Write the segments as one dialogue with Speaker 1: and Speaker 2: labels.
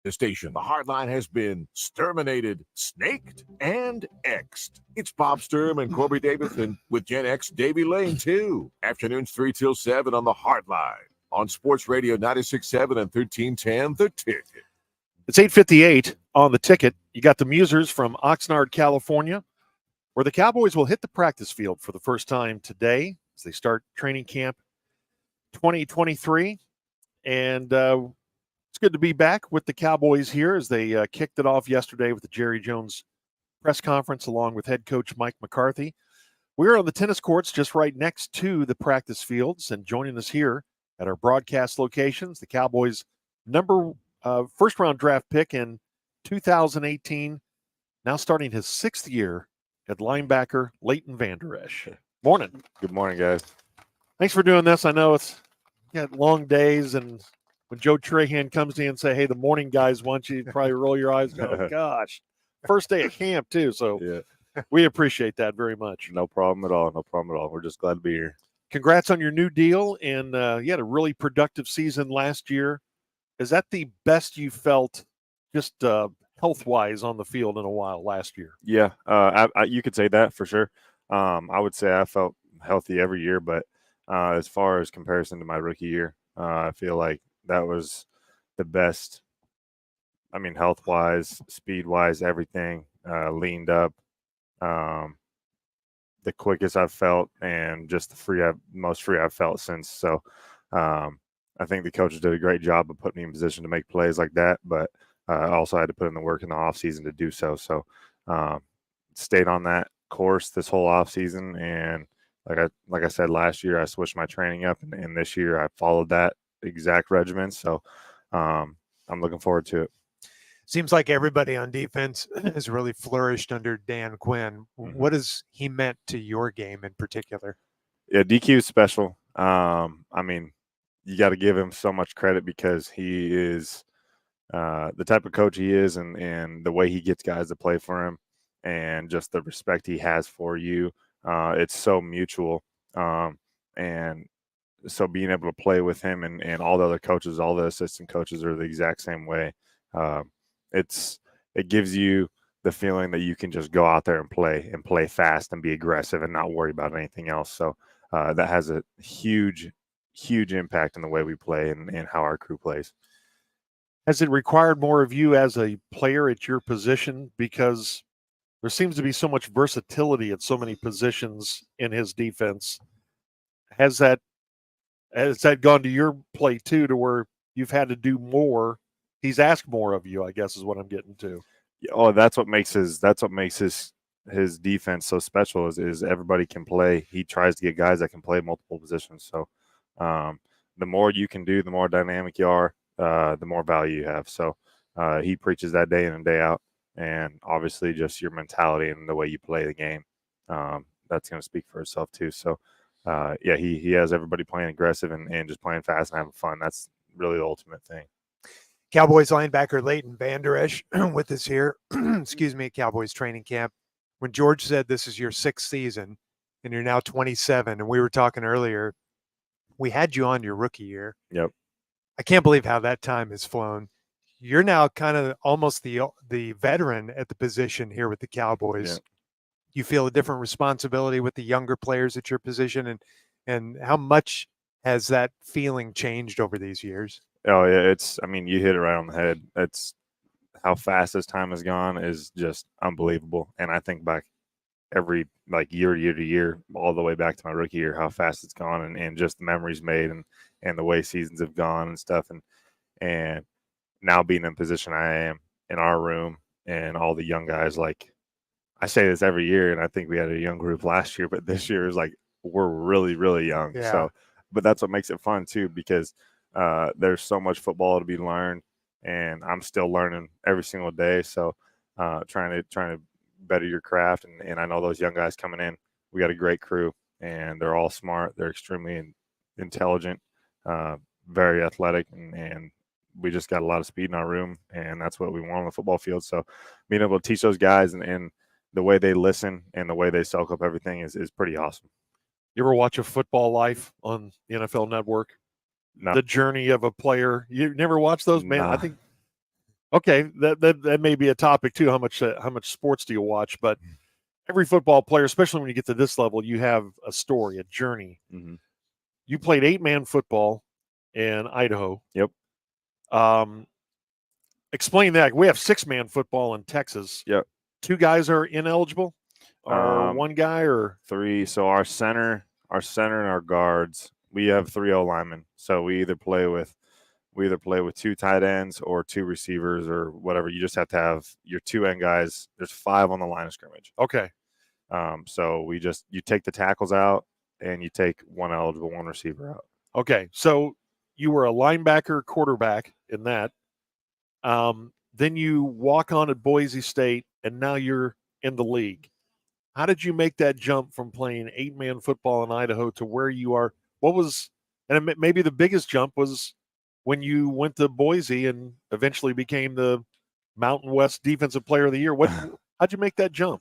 Speaker 1: The station, the hardline has been Sturminated, Snaked, and X'd. It's Bob Sturm and Corby Davidson with Gen X Davy Lane, too. Afternoons 3 till 7 on the hardline. On Sports Radio 96.7 and 1310, The Ticket.
Speaker 2: It's 8:58 on the ticket. You got the Musers from Oxnard, California, where the Cowboys will hit the practice field for the first time today as they start training camp 2023. And it's good to be back with the Cowboys here as they kicked it off yesterday with the Jerry Jones press conference along with head coach Mike McCarthy. We're on the tennis courts just right next to the practice fields, and joining us here at our broadcast locations, the Cowboys' first-round draft pick in 2018, now starting his sixth year at linebacker Leighton Vander, Esch. Morning.
Speaker 3: Good morning, guys.
Speaker 2: Thanks for doing this. I know it's long days, and when Joe Trahan comes in and say, hey, the morning guys want you probably roll your eyes and go, oh, gosh. First day of camp, too, so yeah. We appreciate that very much.
Speaker 3: No problem at all. No problem at all. We're just glad to be here.
Speaker 2: Congrats on your new deal, and you had a really productive season last year. Is that the best you felt just health-wise on the field in a while last year?
Speaker 3: Yeah, you could say that for sure. I would say I felt healthy every year, but as far as comparison to my rookie year, I feel like that was the best. I mean, health-wise, speed-wise, everything leaned up. The quickest I've felt, and just the most free I've felt since. So I think the coaches did a great job of putting me in position to make plays like that, but I also had to put in the work in the offseason to do so. So stayed on that course this whole offseason, and like I said, last year I switched my training up, and this year I followed that exact regimen. So I'm looking forward to it.
Speaker 4: Seems like everybody on defense has really flourished under Dan Quinn. Mm-hmm. What has he meant to your game in particular?
Speaker 3: Yeah, DQ is special. I mean, you got to give him so much credit because he is the type of coach he is, and the way he gets guys to play for him, and just the respect he has for you. It's so mutual. And so being able to play with him and all the other coaches, all the assistant coaches are the exact same way. It gives you the feeling that you can just go out there and play fast and be aggressive and not worry about anything else. So that has a huge impact in the way we play and how our crew plays.
Speaker 2: Has it required more of you as a player at your position? Because there seems to be so much versatility at so many positions in his defense. Has that gone to your play too, to where you've had to do more? He's asked more of you, I guess, is what I'm getting to.
Speaker 3: Oh, that's what makes his defense so special is everybody can play. He tries to get guys that can play multiple positions. So the more you can do, the more dynamic you are, the more value you have. So he preaches that day in and day out. And obviously just your mentality and the way you play the game, that's going to speak for itself too. So, yeah, he has everybody playing aggressive and just playing fast and having fun. That's really the ultimate thing.
Speaker 4: Cowboys linebacker Leighton Vander Esch with us here, excuse me, at Cowboys training camp. When George said this is your sixth season and you're now 27, and we were talking earlier, we had you on your rookie year.
Speaker 3: Yep.
Speaker 4: I can't believe how that time has flown. You're now kind of almost the veteran at the position here with the Cowboys. Yeah. You feel a different responsibility with the younger players at your position, and how much has that feeling changed over these years?
Speaker 3: Oh, yeah, you hit it right on the head. It's how fast this time has gone is just unbelievable. And I think back every year to year, all the way back to my rookie year, how fast it's gone and just the memories made and the way seasons have gone and stuff. And now being in the position I am in our room and all the young guys, I say this every year, and I think we had a young group last year, but this year is we're really, really young. Yeah. So, but that's what makes it fun too, because there's so much football to be learned, and I'm still learning every single day. So trying to better your craft. And I know those young guys coming in, we got a great crew, and they're all smart. They're extremely intelligent, very athletic, and we just got a lot of speed in our room, and that's what we want on the football field. So being able to teach those guys and the way they listen and the way they soak up everything is pretty awesome.
Speaker 2: You ever watch A Football Life on the NFL Network?
Speaker 3: No.
Speaker 2: The journey of a player. You never watched those? Man, I think Okay, that may be a topic too. How much sports do you watch? But every football player, especially when you get to this level, you have a story, a journey.
Speaker 3: Mm-hmm.
Speaker 2: You played 8-man football in Idaho.
Speaker 3: Yep.
Speaker 2: Explain that. We have 6-man football in Texas.
Speaker 3: Yep.
Speaker 2: 2 guys are ineligible, or 1 guy, or
Speaker 3: 3. So our center, and our guards. We have 3 O linemen. So we either play with 2 tight ends or 2 receivers or whatever. You just have to have your 2 end guys. There's 5 on the line of scrimmage.
Speaker 2: Okay.
Speaker 3: So you take the tackles out and you take 1 eligible, 1 receiver out.
Speaker 2: Okay. So you were a linebacker, quarterback in that. Then you walk on at Boise State, and now you're in the league. How did you make that jump from playing 8-man football in Idaho to where you are? What was, and maybe the biggest jump was when you went to Boise and eventually became the Mountain West Defensive Player of the Year. How'd you make that jump?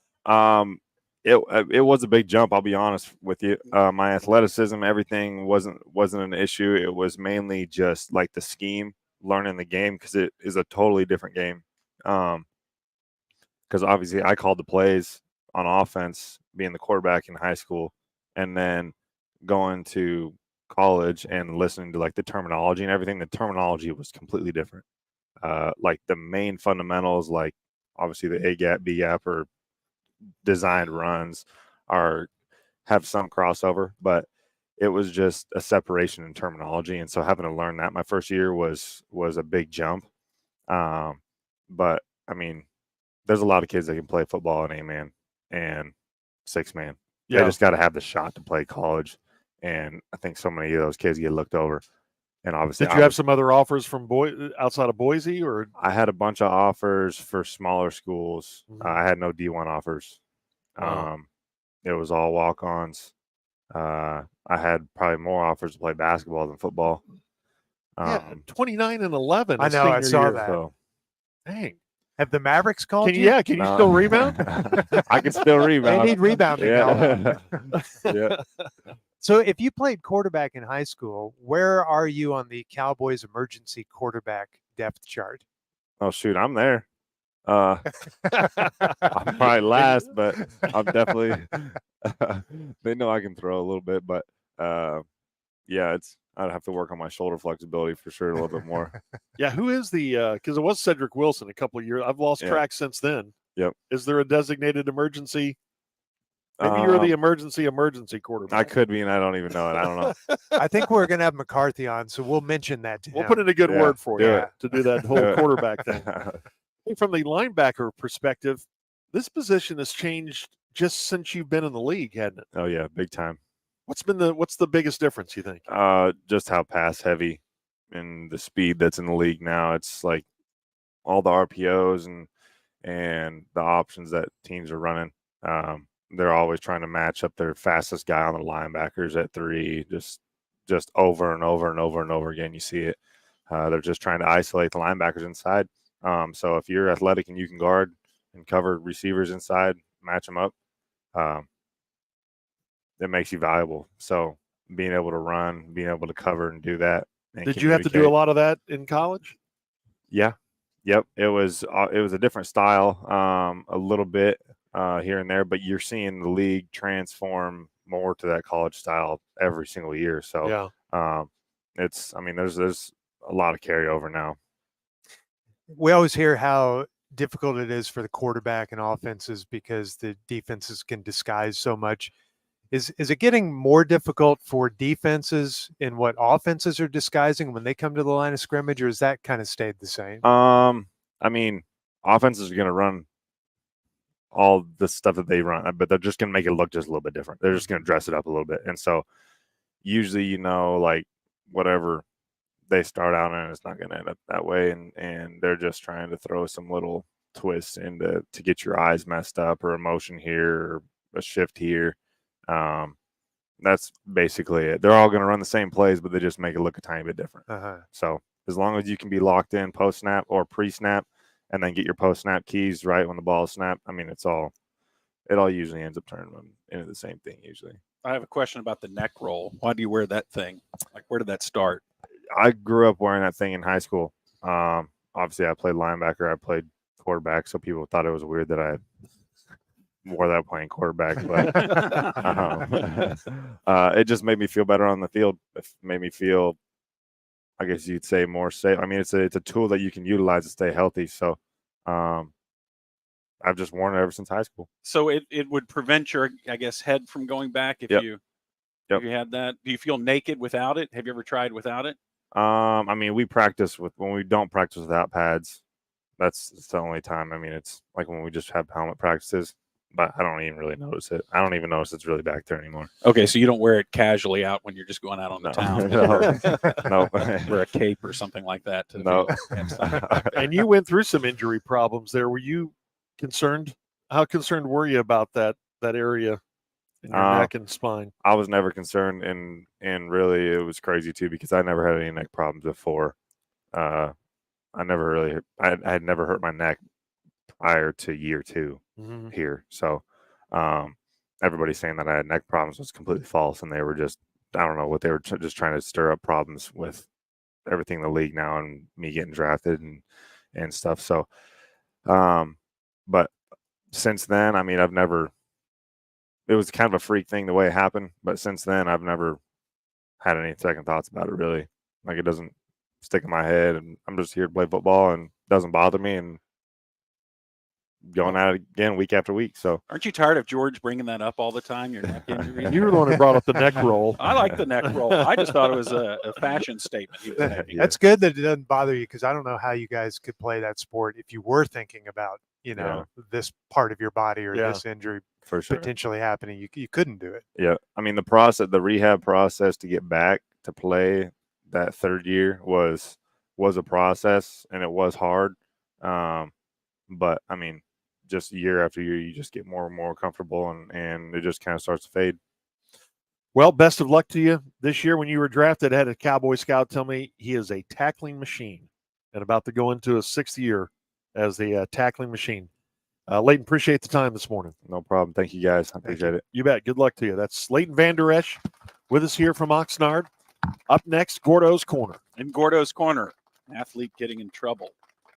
Speaker 3: It was a big jump. I'll be honest with you. My athleticism, everything wasn't an issue. It was mainly just like the scheme, learning the game, because it is a totally different game. Because obviously I called the plays on offense, being the quarterback in high school, and then going to college and listening to like the terminology and everything. The terminology was completely different. Like the main fundamentals, like obviously the A gap, B gap, or designed runs have some crossover, but it was just a separation in terminology. And so having to learn that my first year was a big jump. But I mean, there's a lot of kids that can play football in 8-man and 6-man.
Speaker 2: Yeah.
Speaker 3: They just got to have the shot to play college. And I think so many of those kids get looked over. And obviously,
Speaker 2: did you have some other offers from outside of Boise, or?
Speaker 3: I had a bunch of offers for smaller schools.
Speaker 2: Mm-hmm.
Speaker 3: I had no D1 offers.
Speaker 2: Wow.
Speaker 3: It was all walk-ons. I had probably more offers to play basketball than football.
Speaker 2: Yeah, 29-11.
Speaker 4: I know, I saw
Speaker 2: year.
Speaker 4: that.
Speaker 3: So,
Speaker 2: dang.
Speaker 4: Have the Mavericks called you?
Speaker 2: Yeah, can you still rebound?
Speaker 3: I can still rebound.
Speaker 4: They need rebounding.
Speaker 3: Yeah. Yeah.
Speaker 4: So if you played quarterback in high school, where are you on the Cowboys emergency quarterback depth chart?
Speaker 3: Oh, shoot, I'm there. I'm probably last, but I'm definitely they know I can throw a little bit, but yeah, I'd have to work on my shoulder flexibility for sure a little bit more.
Speaker 2: Yeah, who is the because it was Cedric Wilson a couple of years. I've lost track since then.
Speaker 3: Yep.
Speaker 2: Is there a designated emergency? Maybe you're the emergency quarterback.
Speaker 3: I could be, and I don't even know it. I don't know.
Speaker 4: I think we're going to have McCarthy on, so we'll mention that to him.
Speaker 2: We'll put in a good word for you to do that whole quarterback thing. From the linebacker perspective, this position has changed just since you've been in the league, hasn't it?
Speaker 3: Oh yeah, big time.
Speaker 2: What's the biggest difference, you think?
Speaker 3: Just how pass heavy and the speed that's in the league now. It's like all the RPOs and the options that teams are running. They're always trying to match up their fastest guy on the linebackers at 3, just over and over and over and over again. You see it. They're just trying to isolate the linebackers inside. So if you're athletic and you can guard and cover receivers inside, match them up, it makes you valuable. So being able to run, being able to cover and do that. And
Speaker 2: did you have to do a lot of that in college?
Speaker 3: Yeah. Yep. It was a different style, a little bit here and there, but you're seeing the league transform more to that college style every single year. So there's a lot of carryover now.
Speaker 4: We always hear how difficult it is for the quarterback and offenses because the defenses can disguise so much. Is it getting more difficult for defenses in what offenses are disguising when they come to the line of scrimmage, or has that kind of stayed the same?
Speaker 3: I mean, offenses are going to run all the stuff that they run, but they're just going to make it look just a little bit different. They're just going to dress it up a little bit. And so usually, like whatever they start out in, it's not going to end up that way. And they're just trying to throw some little twists into to get your eyes messed up, or a motion here, or a shift here. That's basically it. They're all going to run the same plays, but they just make it look a tiny bit different. So as long as you can be locked in post snap or pre snap, and then get your post snap keys right when the ball is snapped, I mean, it all usually ends up turning into the same thing usually.
Speaker 5: I have a question about the neck roll. Why do you wear that thing? Like, where did that start?
Speaker 3: I grew up wearing that thing in high school. obviously I played linebacker, I played quarterback, so people thought it was weird that I wore that playing quarterback. But it just made me feel better on the field. It made me feel, I guess you'd say, more safe. I mean, it's a tool that you can utilize to stay healthy. So I've just worn it ever since high school.
Speaker 5: So it would prevent your, I guess, head from going back if
Speaker 3: Yep.
Speaker 5: if you had that. Do you feel naked without it? Have you ever tried without it?
Speaker 3: I mean, we practice when we don't practice without pads. It's the only time. I mean, it's like when we just have helmet practices, but I don't even really notice it. I don't even notice it's really back there anymore.
Speaker 5: Okay, so you don't wear it casually out when you're just going out on the town.
Speaker 3: No.
Speaker 5: Wear a cape or something like that.
Speaker 3: No.
Speaker 2: And you went through some injury problems there. Were you concerned? How concerned were you about that area in your neck and spine?
Speaker 3: I was never concerned, and really it was crazy too because I never had any neck problems before. I had never hurt my neck prior to year 2 here. So everybody saying that I had neck problems was completely false, and they were just, I don't know what they were just trying to stir up problems with everything in the league now and me getting drafted and stuff. So but since then, I mean, it was kind of a freak thing the way it happened, but since then I've never had any second thoughts about it really. Like, it doesn't stick in my head, and I'm just here to play football, and it doesn't bother me, and going at it again week after week. So
Speaker 5: aren't you tired of George bringing that up all the time, your neck injury?
Speaker 2: You were the one who brought up the neck roll.
Speaker 5: I like the neck roll. I just thought it was a fashion statement he was making.
Speaker 4: That's good that it doesn't bother you, because I don't know how you guys could play that sport if you were thinking about, this part of your body or this injury
Speaker 3: for sure
Speaker 4: potentially happening. You couldn't do it.
Speaker 3: Yeah. I mean, the rehab process to get back to play that third year was a process, and it was hard. But I mean, just year after year, you just get more and more comfortable, and it just kind of starts to fade.
Speaker 2: Well, best of luck to you this year. When you were drafted, I had a Cowboy scout tell me he is a tackling machine and about to go into his 6th year as a tackling machine. Leighton, appreciate the time this morning.
Speaker 3: No problem. Thank you, guys. I appreciate it.
Speaker 2: You bet. Good luck to you. That's Leighton Vander Esch with us here from Oxnard. Up next, Gordo's Corner.
Speaker 5: In Gordo's Corner, an athlete getting in trouble.